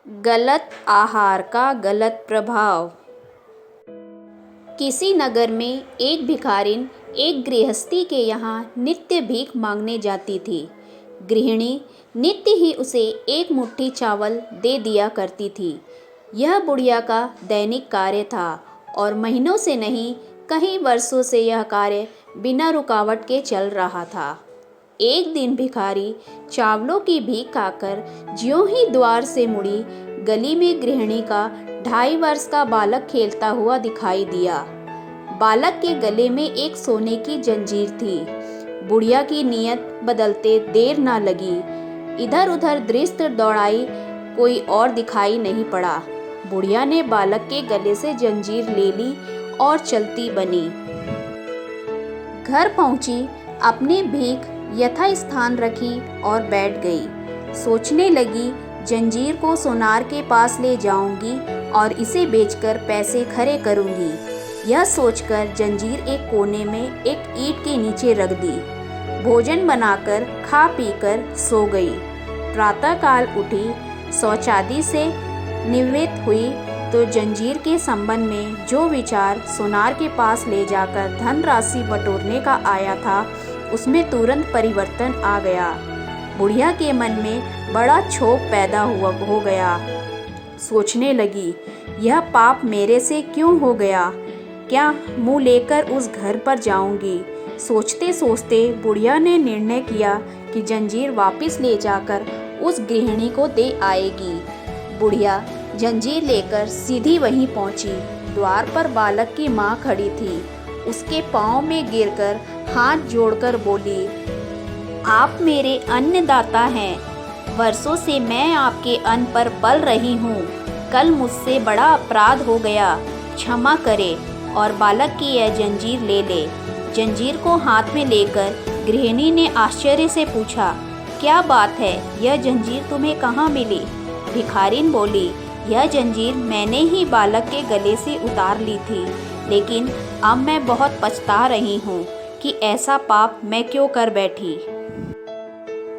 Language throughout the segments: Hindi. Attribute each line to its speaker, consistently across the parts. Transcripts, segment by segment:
Speaker 1: गलत आहार का गलत प्रभाव। किसी नगर में एक भिखारिन एक गृहस्थी के यहाँ नित्य भीख मांगने जाती थी। गृहिणी नित्य ही उसे एक मुट्ठी चावल दे दिया करती थी। यह बुढ़िया का दैनिक कार्य था और महीनों से नहीं, कई वर्षों से यह कार्य बिना रुकावट के चल रहा था। एक दिन भिखारी चावलों की भीख खाकर ज्यों ही द्वार से मुड़ी, गली में गृहिणी का 2.5 वर्ष का बालक खेलता हुआ दिखाई दिया। बालक के गले में एक सोने की जंजीर थी। बुढ़िया की नीयत बदलते देर न लगी। इधर उधर दृष्टि दौड़ाई, कोई और दिखाई नहीं पड़ा। बुढ़िया ने बालक के गले से जंजीर ले ली और चलती बनी। घर पहुंची, अपनी भीख यथास्थान रखी और बैठ गई। सोचने लगी, जंजीर को सोनार के पास ले जाऊंगी और इसे बेचकर पैसे खरे करूंगी। यह सोचकर जंजीर एक कोने में एक ईंट के नीचे रख दी। भोजन बनाकर खा पीकर सो गई। प्रातःकाल उठी, शौचादि से निवृत्त हुई तो जंजीर के संबंध में जो विचार सोनार के पास ले जाकर धनराशि बटोरने का आया था, उसमें तुरंत परिवर्तन आ गया। बुढ़िया के मन में बड़ा क्षोभ पैदा हो गया। सोचने लगी, यह पाप मेरे से क्यों हो गया? क्या मुँह लेकर उस घर पर जाऊंगी? सोचते सोचते बुढ़िया ने निर्णय किया कि जंजीर वापस ले जाकर उस गृहिणी को दे आएगी। बुढ़िया जंजीर लेकर सीधी वहीं पहुंची। द्वार पर बालक की माँ खड़ी थी। उसके पाँव में गिरकर हाथ जोड़कर बोली, आप मेरे अन्नदाता हैं। वर्षों से मैं आपके अन्न पर पल रही हूँ। कल मुझसे बड़ा अपराध हो गया, क्षमा करें और बालक की यह जंजीर ले ले। जंजीर को हाथ में लेकर गृहिणी ने आश्चर्य से पूछा, क्या बात है, यह जंजीर तुम्हें कहाँ मिली? भिखारिन बोली, यह जंजीर मैंने ही बालक के गले से उतार ली थी, लेकिन अब मैं बहुत पछता रही हूँ कि ऐसा पाप मैं क्यों कर बैठी।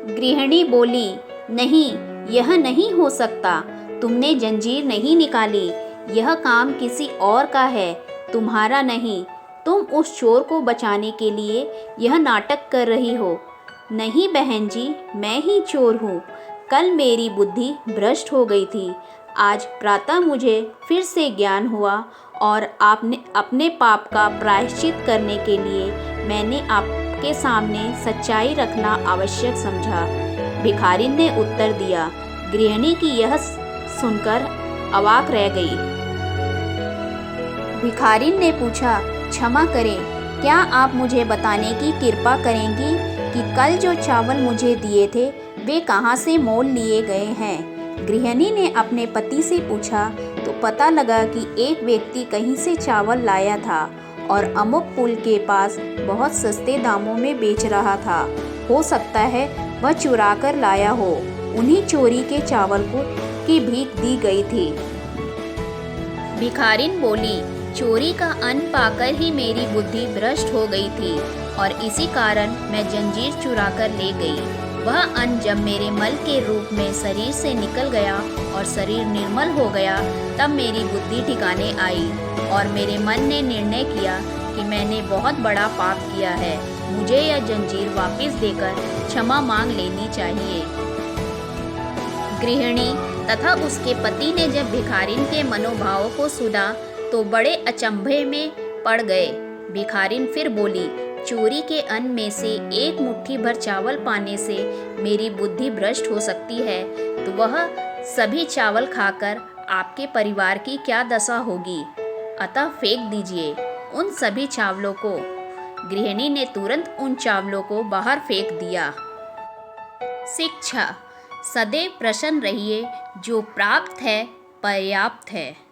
Speaker 1: गृहिणी बोली, नहीं, यह नहीं हो सकता। तुमने जंजीर नहीं निकाली। यह काम किसी और का है, तुम्हारा नहीं। तुम उस चोर को बचाने के लिए यह नाटक कर रही हो। नहीं बहन जी, मैं ही चोर हूँ। कल मेरी बुद्धि भ्रष्ट हो गई थी। आज प्रातः मुझे फिर से ज्ञान हुआ और आपने अपने पाप का प्रायश्चित करने के लिए मैंने आपके सामने सच्चाई रखना आवश्यक समझा। भिखारिन ने उत्तर दिया। गृहिणी की यह सुनकर अवाक रह गई। भिखारिन ने पूछा, क्षमा करें, क्या आप मुझे बताने की कृपा करेंगी कि कल जो चावल मुझे दिए थे वे कहाँ से मोल लिए गए हैं? गृहिणी ने अपने पति से पूछा तो पता लगा कि एक व्यक्ति कहीं से चावल लाया था और अमुक पुल के पास बहुत सस्ते दामों में बेच रहा था। हो सकता है वह चुरा कर लाया हो। उन्हीं चोरी के चावल की भीख दी गई थी। भिखारिन बोली, चोरी का अन्न पाकर ही मेरी बुद्धि भ्रष्ट हो गई थी और इसी कारण मैं जंजीर चुरा कर ले गई। वह अन्न जब मेरे मल के रूप में शरीर से निकल गया और शरीर निर्मल हो गया, तब मेरी बुद्धि ठिकाने आई और मेरे मन ने निर्णय किया कि मैंने बहुत बड़ा पाप किया है। मुझे यह जंजीर वापस देकर क्षमा मांग लेनी चाहिए। गृहिणी तथा उसके पति ने जब भिखारिन के मनोभावों को सुना तो बड़े अचंभे में पड़ गए। भिखारिन फिर बोली, चोरी के अन्न में से एक मुट्ठी भर चावल पाने से मेरी बुद्धि भ्रष्ट हो सकती है, तो वह सभी चावल खाकर आपके परिवार की क्या दशा होगी? अतः फेंक दीजिए उन सभी चावलों को। गृहिणी ने तुरंत उन चावलों को बाहर फेंक दिया। शिक्षा, सदैव प्रसन्न रहिए। जो प्राप्त है पर्याप्त है।